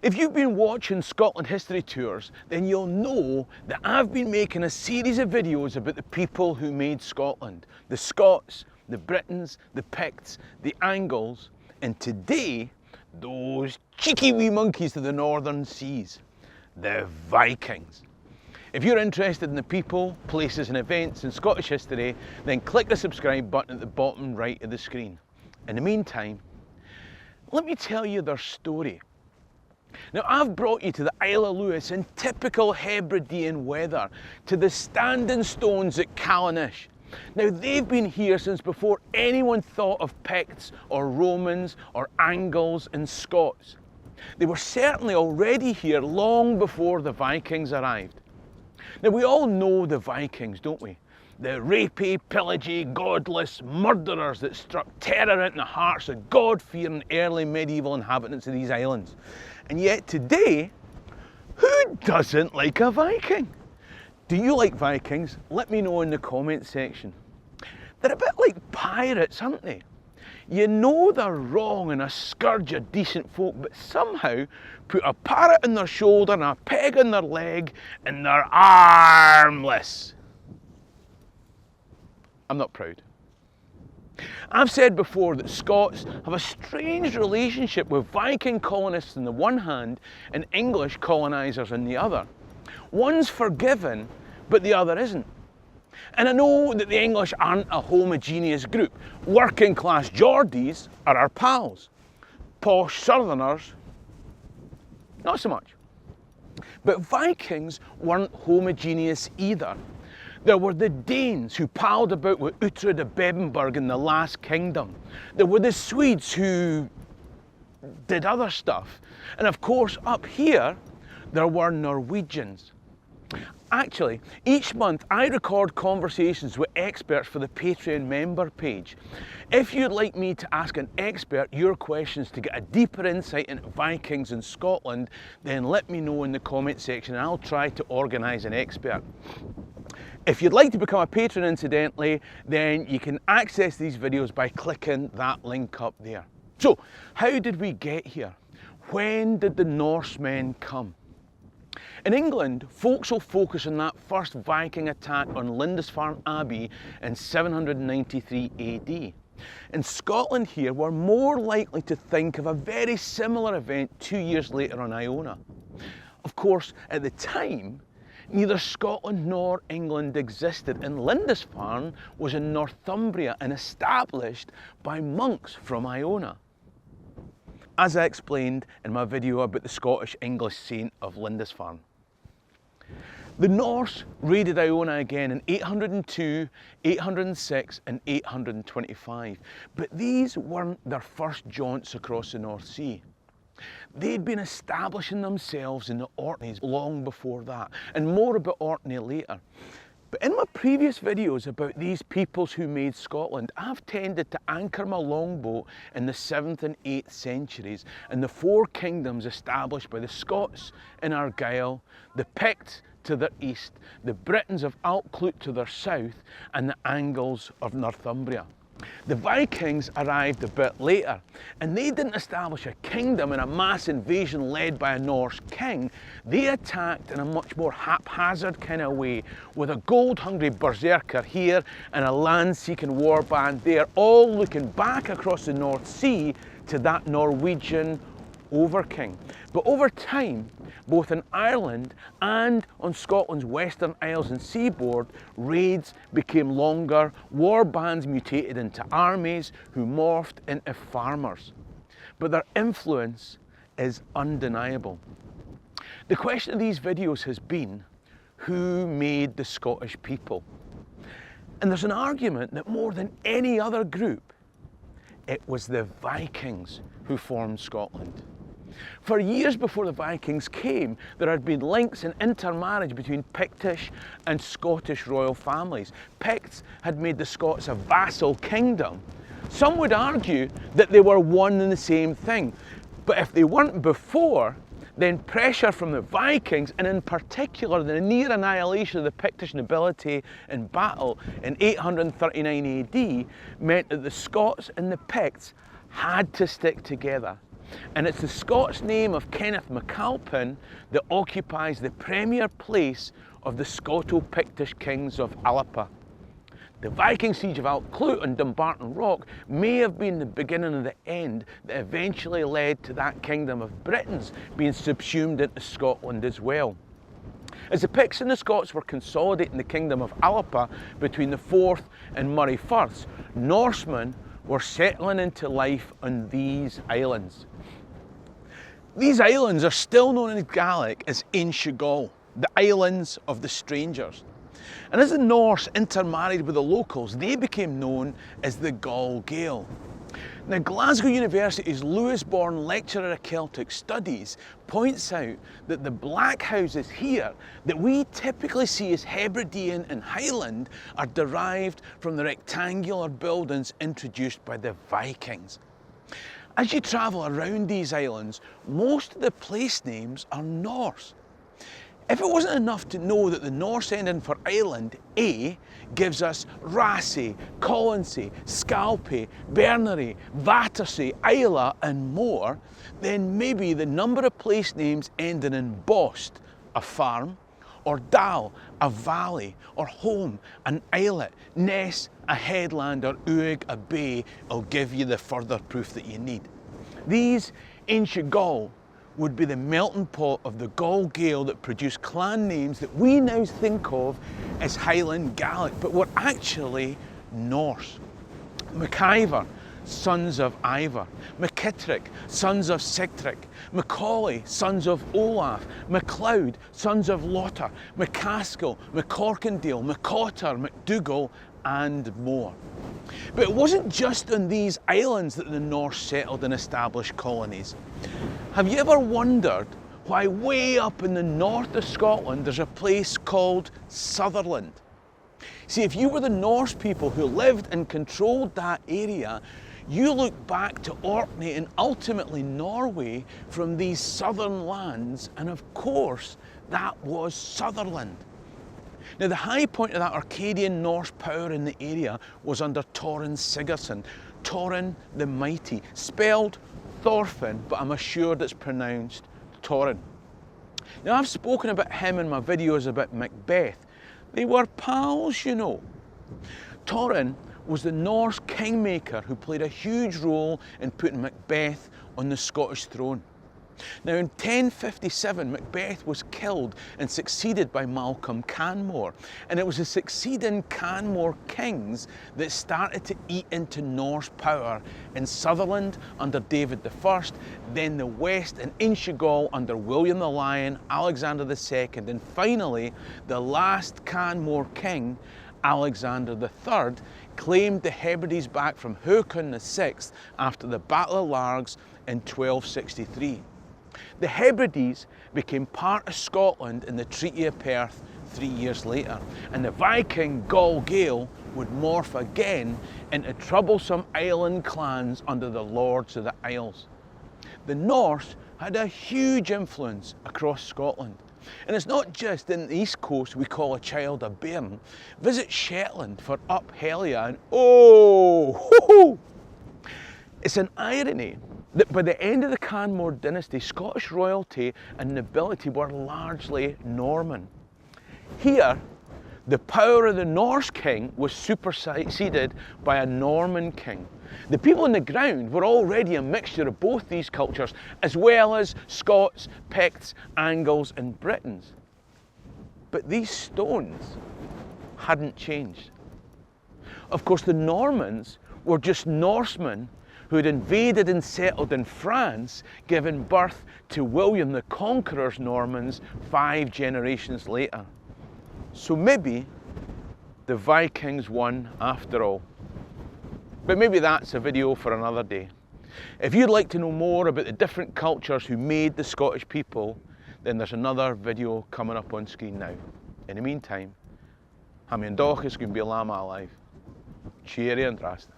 If you've been watching Scotland History Tours, then you'll know that I've been making a series of videos about the people who made Scotland. The Scots, the Britons, the Picts, the Angles, and today, those cheeky wee monkeys to the northern seas, the Vikings. If you're interested in the people, places and events in Scottish history, then click the subscribe button at the bottom right of the screen. In the meantime, let me tell you their story. Now, I've brought you to the Isle of Lewis in typical Hebridean weather, to the standing stones at Callanish. Now, they've been here since before anyone thought of Picts or Romans or Angles and Scots. They were certainly already here long before the Vikings arrived. Now, we all know the Vikings, don't we? The rapey, pillagey, godless murderers that struck terror into the hearts of God-fearing early medieval inhabitants of these islands. And yet today, who doesn't like a Viking? Do you like Vikings? Let me know in the comment section. They're a bit like pirates, aren't they? You know they're wrong and a scourge of decent folk, but somehow put a parrot on their shoulder and a peg on their leg and they're armless. I'm not proud. I've said before that Scots have a strange relationship with Viking colonists on the one hand and English colonisers on the other. One's forgiven, but the other isn't. And I know that the English aren't a homogeneous group. Working class Geordies are our pals. Posh Southerners, not so much. But Vikings weren't homogeneous either. There were the Danes who palled about with Uhtred of Bebbanburg in the Last Kingdom. There were the Swedes who did other stuff. And of course, up here, there were Norwegians. Actually, each month I record conversations with experts for the Patreon member page. If you'd like me to ask an expert your questions to get a deeper insight into Vikings in Scotland, then let me know in the comment section and I'll try to organise an expert. If you'd like to become a patron incidentally, then you can access these videos by clicking that link up there. So, how did we get here? When did the Norsemen come? In England, folks will focus on that first Viking attack on Lindisfarne Abbey in 793 AD. In Scotland here, we're more likely to think of a very similar event 2 years later on Iona. Of course, at the time, neither Scotland nor England existed, and Lindisfarne was in Northumbria and established by monks from Iona, as I explained in my video about the Scottish-English saint of Lindisfarne. The Norse raided Iona again in 802, 806 and 825, but these weren't their first jaunts across the North Sea. They'd been establishing themselves in the Orkneys long before that, and more about Orkney later. But in my previous videos about these peoples who made Scotland, I've tended to anchor my longboat in the 7th and 8th centuries and the four kingdoms established by the Scots in Argyll, the Picts to their east, the Britons of Alpclute to their south, and the Angles of Northumbria. The Vikings arrived a bit later, and they didn't establish a kingdom in a mass invasion led by a Norse king. They attacked in a much more haphazard kind of way, with a gold-hungry berserker here and a land-seeking warband there, all looking back across the North Sea to that Norwegian over-king. But over time, both in Ireland and on Scotland's Western Isles and seaboard, raids became longer, war bands mutated into armies who morphed into farmers. But their influence is undeniable. The question of these videos has been, who made the Scottish people? And there's an argument that more than any other group, it was the Vikings who formed Scotland. For years before the Vikings came, there had been links and intermarriage between Pictish and Scottish royal families. Picts had made the Scots a vassal kingdom. Some would argue that they were one and the same thing. But if they weren't before, then pressure from the Vikings, and in particular the near annihilation of the Pictish nobility in battle in 839 AD, meant that the Scots and the Picts had to stick together. and it's the Scots name of Kenneth McAlpin that occupies the premier place of the Scoto-Pictish kings of Alapa. The Viking siege of Alclute on Dumbarton Rock may have been the beginning of the end that eventually led to that kingdom of Britons being subsumed into Scotland as well. As the Picts and the Scots were consolidating the kingdom of Alapa between the Forth and Moray Firths, Norsemen were settling into life on these islands. These islands are still known in Gaelic as Inchigall, the Islands of the Strangers. And as the Norse intermarried with the locals, they became known as the Gall Gael. Now, Glasgow University's Lewis-born lecturer of Celtic Studies points out that the black houses here that we typically see as Hebridean and Highland are derived from the rectangular buildings introduced by the Vikings. As you travel around these islands, most of the place names are Norse. If it wasn't enough to know that the Norse ending for island, A, gives us Rassay, Colonsay, Scalpay, Berneray, Battersea, Isla and more, then maybe the number of place names ending in Bost, a farm, or Dal, a valley, or Home, an islet, Ness, a headland, or Uig, a bay, will give you the further proof that you need. These ancient Gaul would be the melting pot of the Gall Gael that produced clan names that we now think of as Highland Gaelic, but were actually Norse. MacIver, sons of Ivor. MacKittrick, sons of Sigtric. Macaulay, sons of Olaf. MacLeod, sons of Lotter. McCaskill, McCorkindale, McCotter, McDougall, and more. But it wasn't just on these islands that the Norse settled and established colonies. Have you ever wondered why way up in the north of Scotland there's a place called Sutherland? See, if you were the Norse people who lived and controlled that area, you look back to Orkney and ultimately Norway from these southern lands, and of course that was Sutherland. Now, the high point of that Arcadian Norse power in the area was under Torrin Sigurdsson, Torrin the Mighty, spelled Thorfinn, but I'm assured it's pronounced Torrin. Now, I've spoken about him in my videos about Macbeth. They were pals, you know. Torrin was the Norse kingmaker who played a huge role in putting Macbeth on the Scottish throne. Now, in 1057, Macbeth was killed and succeeded by Malcolm Canmore, and it was the succeeding Canmore kings that started to eat into Norse power in Sutherland under David I, then the West in Inchigall under William the Lion, Alexander II, and finally the last Canmore king, Alexander III, claimed the Hebrides back from Håkon VI after the Battle of Largs in 1263. The Hebrides became part of Scotland in the Treaty of Perth 3 years later, and the Viking Gall Gael would morph again into troublesome island clans under the Lords of the Isles. The Norse had a huge influence across Scotland, and it's not just in the East Coast we call a child a bairn. Visit Shetland for Up Hellia and oh! It's an irony that by the end of the Canmore dynasty, Scottish royalty and nobility were largely Norman. Here, the power of the Norse king was superseded by a Norman king. The people on the ground were already a mixture of both these cultures, as well as Scots, Picts, Angles, and Britons. But these stones hadn't changed. Of course, the Normans were just Norsemen who had invaded and settled in France, giving birth to William the Conqueror's Normans 5 generations later. So maybe the Vikings won after all. But maybe that's a video for another day. If you'd like to know more about the different cultures who made the Scottish people, then there's another video coming up on screen now. In the meantime, ha' mi an dóchas gon bí lama alive. Cheerio and rasta.